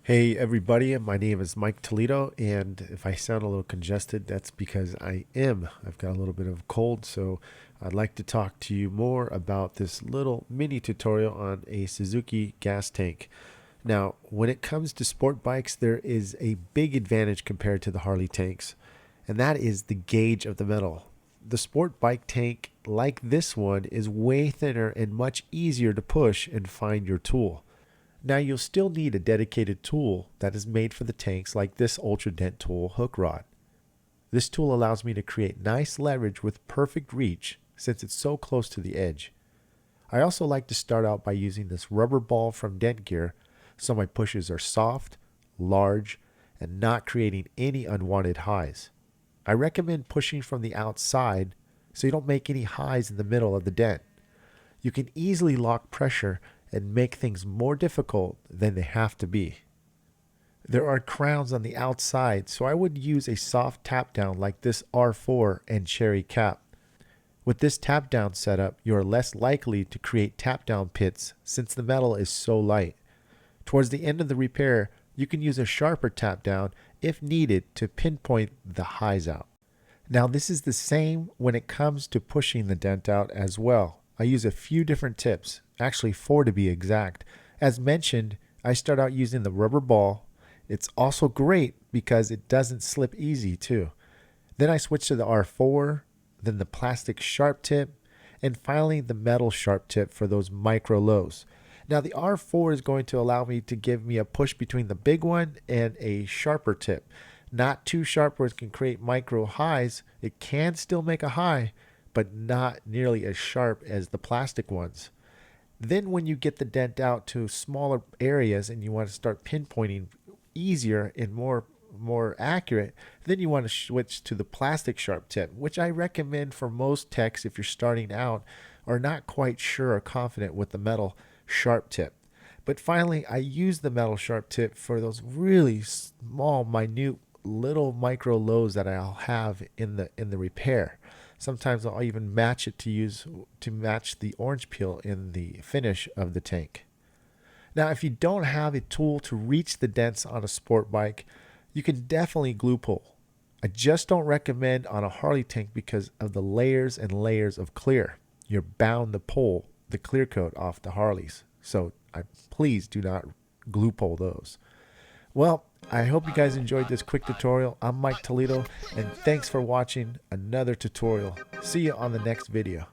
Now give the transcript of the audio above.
Hey everybody, my name is Mike Toledo, and if I sound a little congested, that's because I am. I've got a little bit of a cold, so I'd like to talk to you more about this little mini tutorial on a Suzuki gas tank. Now, when it comes to sport bikes, there is a big advantage compared to the Harley tanks, and that is the gauge of the metal. The sport bike tank, like this one, is way thinner and much easier to push and find your tool. Now you'll still need a dedicated tool that is made for the tanks like this Ultra Dent tool hook rod. This tool allows me to create nice leverage with perfect reach since it's so close to the edge. I also like to start out by using this rubber ball from Dent Gear so my pushes are soft, large, and not creating any unwanted highs. I recommend pushing from the outside so you don't make any highs in the middle of the dent. You can easily lock pressure and make things more difficult than they have to be. There are crowns on the outside, so I would use a soft tap down like this R4 and cherry cap. With this tap down setup, you are less likely to create tap down pits since the metal is so light. Towards the end of the repair, you can use a sharper tap down if needed to pinpoint the highs out. Now this is the same when it comes to pushing the dent out as well. I use a few different tips, actually 4 to be exact. As mentioned, I start out using the rubber ball. It's also great because it doesn't slip easy too. Then I switch to the R4, then the plastic sharp tip, and finally the metal sharp tip for those micro lows. Now the R4 is going to allow me to give me a push between the big one and a sharper tip. Not too sharp where it can create micro highs. It can still make a high, but not nearly as sharp as the plastic ones. Then when you get the dent out to smaller areas and you want to start pinpointing easier and more accurate, then you want to switch to the plastic sharp tip, which I recommend for most techs if you're starting out or not quite sure or confident with the metal sharp tip. But finally, I use the metal sharp tip for those really small, minute, little micro lows that I'll have in the repair. Sometimes I'll even match it to match the orange peel in the finish of the tank. Now, if you don't have a tool to reach the dents on a sport bike, you can definitely glue pull. I just don't recommend on a Harley tank because of the layers and layers of clear. You're bound to pull the clear coat off the Harleys. So please do not glue pull those. Well, I hope you guys enjoyed this quick tutorial. I'm Mike Toledo, and thanks for watching another tutorial. See you on the next video.